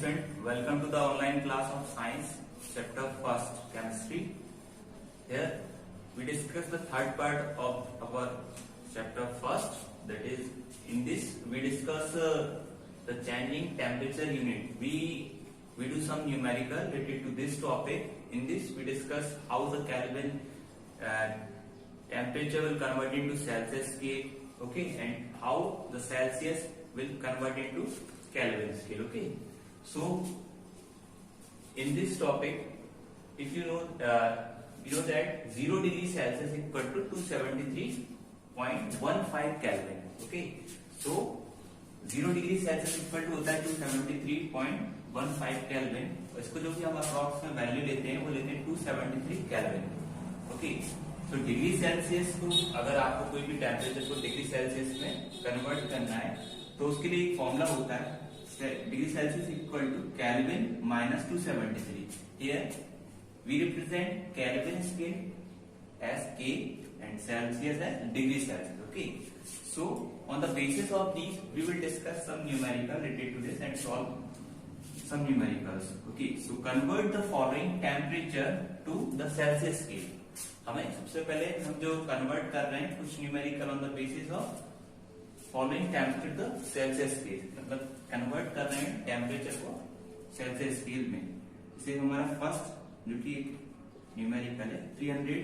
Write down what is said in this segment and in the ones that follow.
student, welcome to the online class of science, chapter first, chemistry. Here we discuss the third part of our chapter first. That is, in this we discuss the changing temperature unit. We do some numerical related to this topic. In this we discuss how the Kelvin temperature will convert into Celsius scale, okay, and how the Celsius will convert into Kelvin scale, okay. So in this topic, if you know that 0 degree Celsius equal to 273.15 Kelvin, okay. So 0 degree Celsius equal to होता है 273.15 Kelvin. इसको जो भी हम approx में value लेते हैं वो लेते हैं 273 Kelvin, ओके. तो डिग्री सेल्सियस को अगर आपको कोई भी टेम्परेचर को डिग्री सेल्सियस में कन्वर्ट करना है तो उसके लिए एक फॉर्मूला होता है degree Celsius equal to Kelvin minus 273. Here we represent Kelvin scale as K and Celsius as degree Celsius, okay. So on the basis of these we will discuss some numerical related to this and solve some numericals, okay. So convert the following temperature to the Celsius scale. हमें सबसे पहले हम जो convert कर रहे हैं कुछ numerical on the basis of following temperature the Celsius scale, मतलब कन्वर्ट कर रहे हैं टेम्परेचर को सेल्सियस स्केल में. इसे हमारा फर्स्ट जो कि न्यूमेरिकल है 300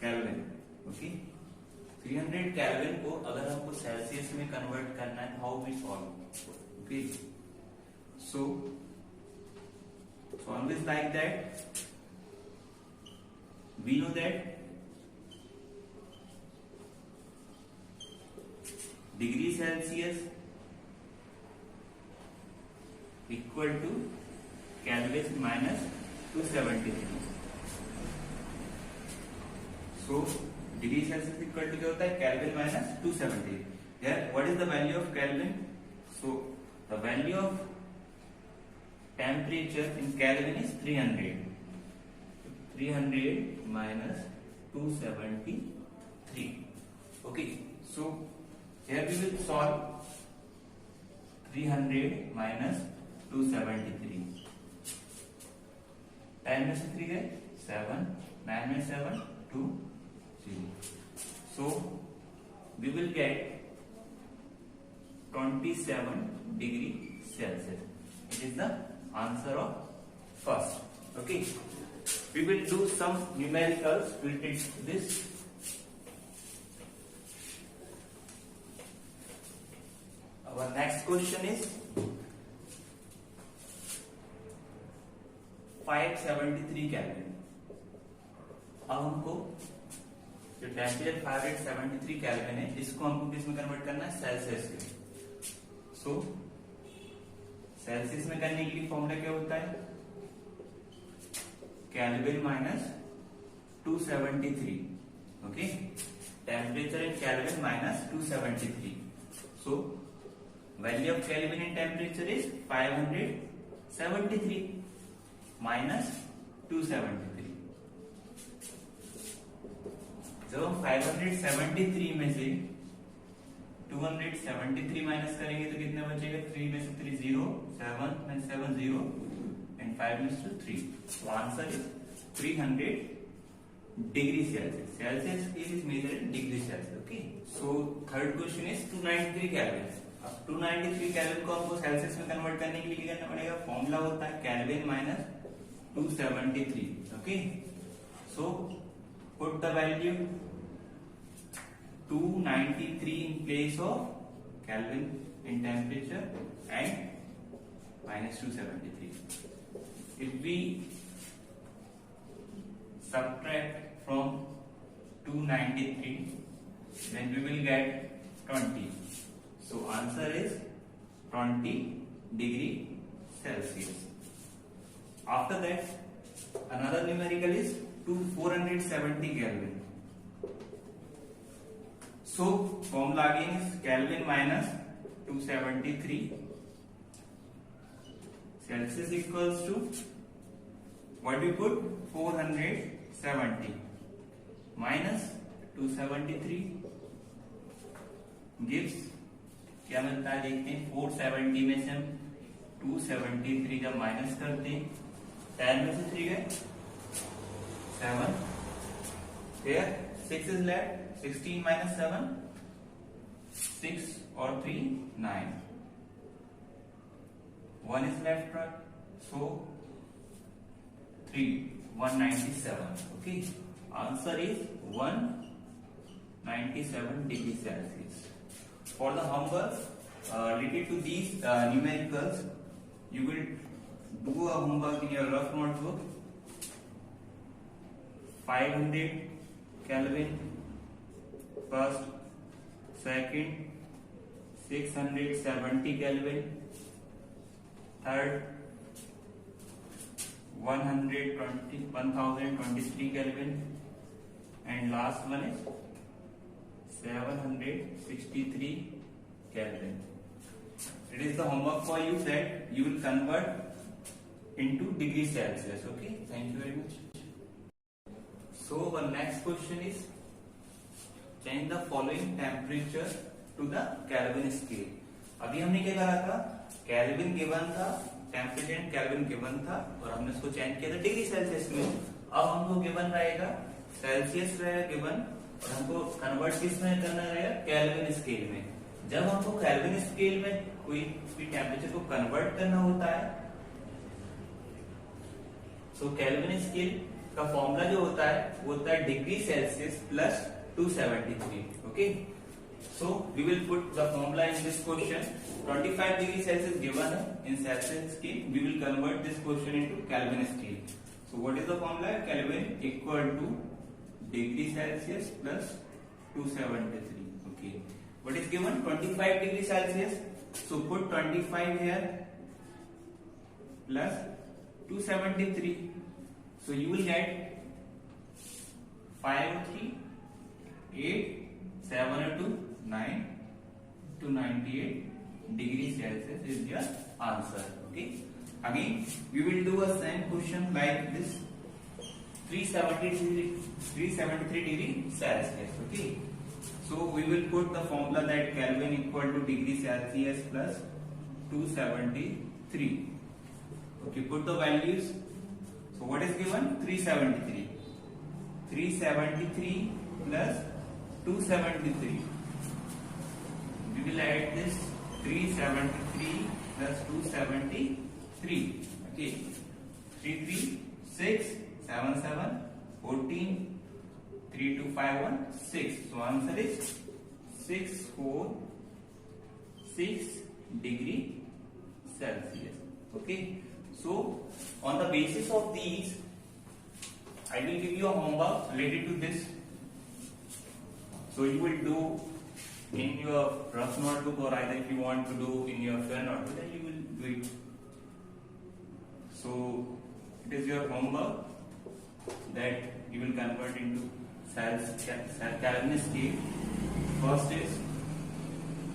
केल्विन, ओके. 300 केल्विन को अगर हमको सेल्सियस में कन्वर्ट करना है, how we solve, okay. So solve is like that. We know that degree Celsius equal to Kelvin minus 273. So degree Celsius equal to क्या होता है Kelvin minus 270. Here what is the value of Kelvin? So the value of temperature in Kelvin is 300. 300 minus 273, okay. So here we will solve 300 minus 273. 10 में से 3 गए 7, 9 में 7 2 0. So we will get 27 degree Celsius. It is the answer of first, okay. We will do some numericals related to this. Our next question is 573 Kelvin. अब हमको जो temperature 573 Kelvin है इसको हमको किस में कन्वर्ट करना है, सेल्सियस में. सो सेल्सियस में करने के लिए फॉर्मूला क्या होता है Kelvin minus 273, okay. Temperature in Kelvin minus 273. So value of Kelvin in temperature is 573 minus 273. जब हम 573 में से 273 माइनस करेंगे तो कितना बचेगा, 3 में से 3 0, 7 में 7 0 and 5 is to 3. So answer is 300 degree Celsius. Celsius scale is measured in degree Celsius, okay. So third question is 293 Kelvin. अब 293 Kelvin को हमको सेल्सियस में कन्वर्ट करने के लिए क्या करना पड़ेगा, फॉर्मूला होता है Kelvin minus 273, okay. So put the value 293 in place of Kelvin in temperature and minus 273. If we subtract from 293, then we will get 20. So answer is 20 degree Celsius. After that, another numerical is 470 Kelvin. So formula again is Kelvin minus 273. Celsius equals to what we put 470 minus 273 gives क्या मिलता है देखते हैं. 470 में से हम 273 जब minus करते हैं 10 में से 3 गए 7, फिर 6 इज लेफ्ट, 16 minus 7, 6 और 3 9, 1 is left, right? So 3 197. Okay, answer is 197 degrees Celsius. For the homework related to these numericals, you will do a homework in your rough notebook. 500 Kelvin first, second 670 Kelvin, third 1023 Kelvin, and last one is 763 Kelvin. It is the homework for you that you will convert into degrees Celsius. Okay, thank you very much. So the next question is, change the following temperature to the Kelvin scale. अभी हमने क्या करा था, kelvin given था, temperature kelvin given था, और हमने उसको चेंज किया था डिग्री सेल्सियस में. अब हमको गिवन रहेगा सेल्सियस रहेगा गिवन, और हमको कन्वर्ट किस में करना रहेगा, केल्विन स्केल में. जब हमको केल्विन स्केल में कोई भी टेम्परेचर को कन्वर्ट करना होता है, तो केल्विन स्केल का फॉर्मूला जो होता है वो होता है degree Celsius plus 273. Okay, so we will put the formula in this question. 25 degree Celsius given in Celsius scale. We will convert this question into Kelvin scale. So what is the formula? Kelvin equal to degree Celsius plus 273. Okay, what is given? 25 degree Celsius. So put 25 here plus 273. So you will get 5 3 8 7 2 9 to 98 degrees Celsius is your answer. Okay, again we will do a same question like this, 373 degree Celsius. Okay, so we will put the formula that Kelvin equal to degree Celsius plus 273. Okay, put the values. So what is given? 373 plus 273. We will add this 373 plus 273. Okay, 3 3 6 7 7 14 3 2 5 1 6. So answer is 646 degree Celsius. Okay, so on the basis of these, I will give you a homework related to this. So you will do in your rough notebook, or either if you want to do in your fair notebook, then you will do it. So it is your homework that you will convert into Kelvin scale. First is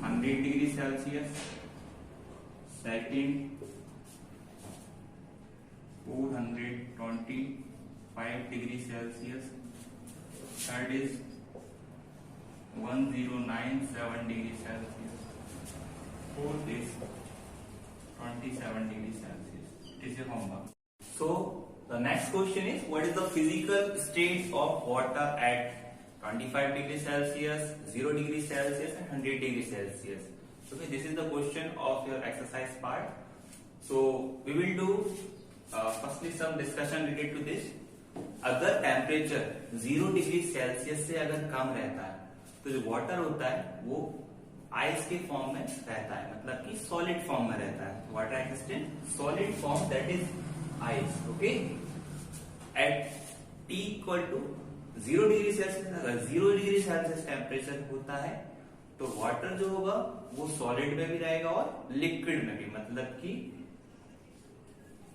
100 degrees Celsius, second 425 degrees Celsius, third is 1097 degrees Celsius, fourth is 27 degrees Celsius. It is your homework. So the next question is, what is the physical state of water at 25 degrees Celsius, 0 degrees Celsius and 100 degrees Celsius? Okay, this is the question of your exercise part. So we will do firstly some discussion related to this. अगर temperature 0 degree Celsius से अगर कम रहता है, तो जो water होता है वो आइस के फॉर्म में रहता है, मतलब कि सॉलिड फॉर्म में रहता है. Water exist in solid form, that is ice. Okay, at T equal to 0 degree Celsius, अगर 0 डिग्री सेल्सियस टेम्परेचर होता है तो वाटर जो होगा वो सॉलिड में भी रहेगा और लिक्विड में भी, मतलब कि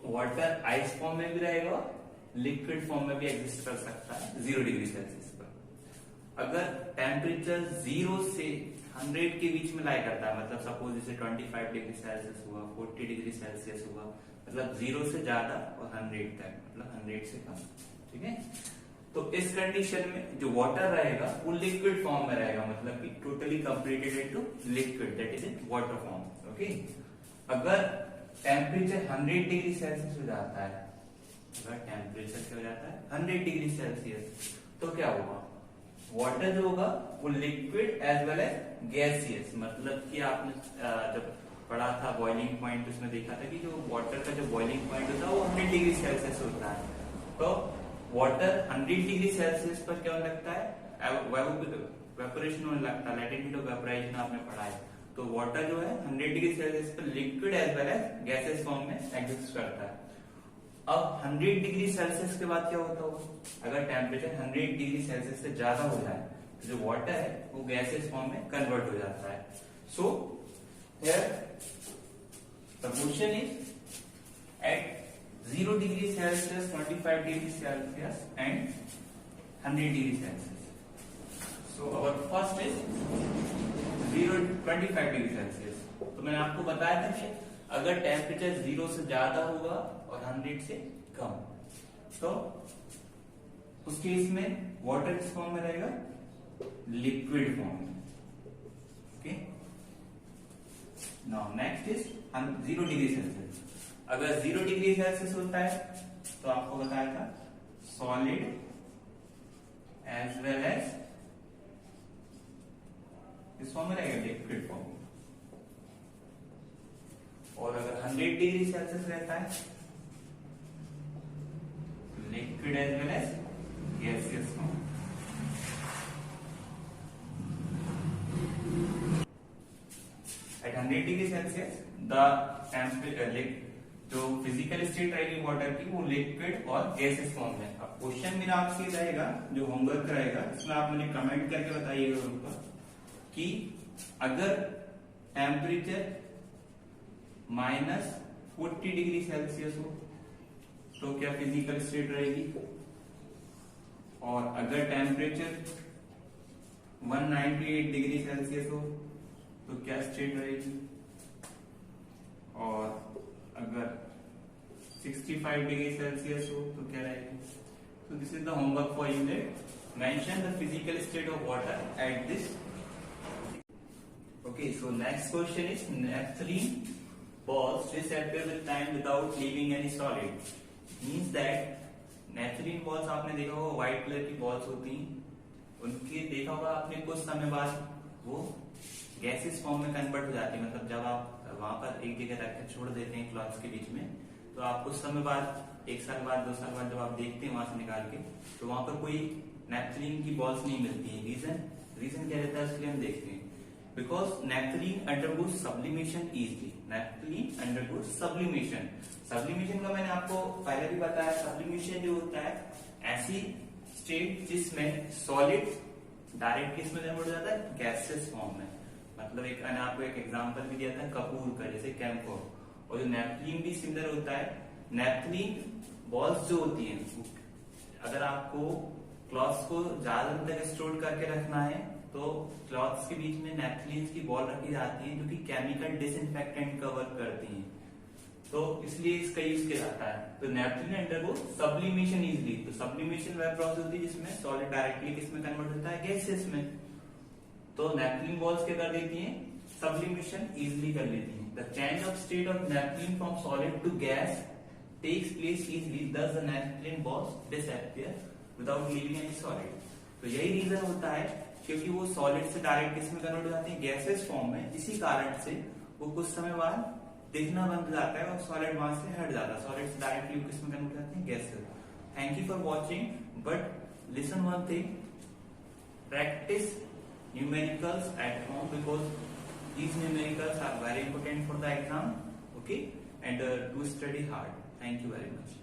वाटर आइस फॉर्म में भी रहेगा और लिक्विड फॉर्म में भी एग्जिस्ट कर सकता है 0 डिग्री सेल्सियस पर. अगर टेम्परेचर 0 से 100 के बीच में लाई करता है, मतलब सपोज जैसे 25 डिग्री सेल्सियस हुआ, 40 डिग्री सेल्सियस हुआ, मतलब 0 से ज्यादा और 100 तक, मतलब 100 से कम. ठीक है, तो इस कंडीशन में जो वाटर रहेगा वो लिक्विड फॉर्म में रहेगा, मतलब कि totally completed into liquid, that is in water form. Okay, अगर टेम्परेचर 100 डिग्री सेल्सियस हो जाता है, अगर टेम्परेचर क्या हो जाता है 100 डिग्री सेल्सियस, तो क्या होगा, वाटर जो होगा वो liquid as well as gaseous, मतलब कि आपने जब पढ़ा था बॉइलिंग पॉइंट, उसमें देखा था कि जो वाटर का जो बॉइलिंग पॉइंट होता है वो 100 डिग्री सेल्सियस होता है। तो वाटर 100 डिग्री सेल्सियस पर क्या होने लगता है, वेपोरेशन होने लगता है, लैटेंट हीट ऑफ वेपोराइजेशन आपने पढ़ा है। तो वाटर जो है 100 डिग्री सेल्सियस पर liquid as well as gases form में एग्जिस्ट करता है। अब 100 डिग्री सेल्सियस के बाद क्या होता होगा, अगर टेम्परेचर 100 डिग्री सेल्सियस से ज्यादा हो जाए तो जो वाटर है वो गैसेस फॉर्म में कन्वर्ट हो जाता है। So here the question is at 0 degree Celsius, 25 degree Celsius and 100 degree Celsius. So our first is 25 degree Celsius. तो मैंने आपको बताया था कि अगर टेम्परेचर 0 से ज्यादा होगा और 100 से कम, तो उस केस में वाटर किस फॉर्म में रहेगा, लिक्विड फॉर्म में। Okay, now next is 0 degree Celsius. अगर 0 डिग्री सेल्सियस होता है तो आपको बताया था सॉलिड एज वेल एज किस फॉर्म में रहेगा, लिक्विड फॉर्म में। और अगर 100 डिग्री सेल्सियस रहता है liquid as well as gaseous form. At 100 degree Celsius the temperature, जो फिजिकल स्टेट रहेगी वाटर की वो लिक्विड और गैसियस फॉर्म में। अब क्वेश्चन मेरा आपसे रहेगा, जो होमवर्क रहेगा इसमें आप मुझे कमेंट करके बताइएगा ऊपर कि अगर टेम्परेचर -40 डिग्री सेल्सियस हो तो क्या फिजिकल स्टेट रहेगी, और अगर टेम्परेचर 198 डिग्री सेल्सियस हो तो क्या स्टेट रहेगी, और अगर 65 डिग्री सेल्सियस हो तो क्या रहेगी। तो this is the homework for you, that mention the physical state of water at this. Okay, so next question is naphthalene balls disappear with time without leaving any solid. Means that naphthalene balls आपने देखा होगा white colour की balls होती हैं, उनके देखा होगा आपने कुछ समय बाद वो गैसेस फॉर्म में कन्वर्ट हो जाती है। मतलब जब आप वहां पर एक जगह रख के छोड़ देते हैं क्लॉथ्स के बीच में, तो आप कुछ समय बाद, 1 साल बाद, 2 साल बाद जब आप देखते हैं वहां से निकाल के, तो वहां पर कोई नैप्थलीन की बॉल्स नहीं मिलती है। रीजन क्या रहता है उसके लिए हम देखते हैं। Because naphthalene undergoes sublimation easily. Naphthalene undergoes sublimation. Sublimation का मैंने आपको पहले भी बताया, sublimation जो होता है ऐसी स्टेट जिसमें सॉलिड डायरेक्ट किस में कन्वर्ट हो जाता है, गैसेस फॉर्म में। मतलब एक मैंने आपको एक एग्जांपल भी दिया था कपूर का, जैसे कैम्फोर। और जो नैप्थलीन भी सिमिलर होता है। नैप्थलीन बॉल्स जो होती हैं, अगर आपको क्लॉथ्स को ज्यादा दिन तक स्टोर करके रखना है तो क्लॉथ्स के बीच में नैप्थलीन की बॉल रखी जाती है जो कि केमिकल डिसइंफेक्टेंट कवर करती हैं, तो इसलिए इसका यूज किया जाता है। तो नैप्थलीन अंडरगो सब्लिमेशन इजीली। तो सब्लिमेशन वह प्रोसेस होती है जिसमें सॉलिड डायरेक्टली किसमें कन्वर्ट होता है, गैसेस में। तो नैप्थलीन बॉल्स क्या कर देती हैं, सब्लिमेशन इजीली कर लेती हैं। The change of state of naphthalene from solid to gas takes place easily, thus the naphthalene balls disappear without leaving any solid। तो यही रीजन होता है क्योंकि वो सॉलिड से डायरेक्ट किसमें कन्वर्ट हो जाते हैं, गैसेस फॉर्म में। इसी कारण से वो कुछ समय बाद दिखना बंद हो जाता है और सॉलिड वहां से हट जाता है। सॉलिड से डायरेक्टली वो किसमें कन्वर्ट हो जाते हैं, gases. Thank you for watching, but listen one thing, practice numericals at home because these numericals are very important for the exam, okay, and do study hard. Thank you very much.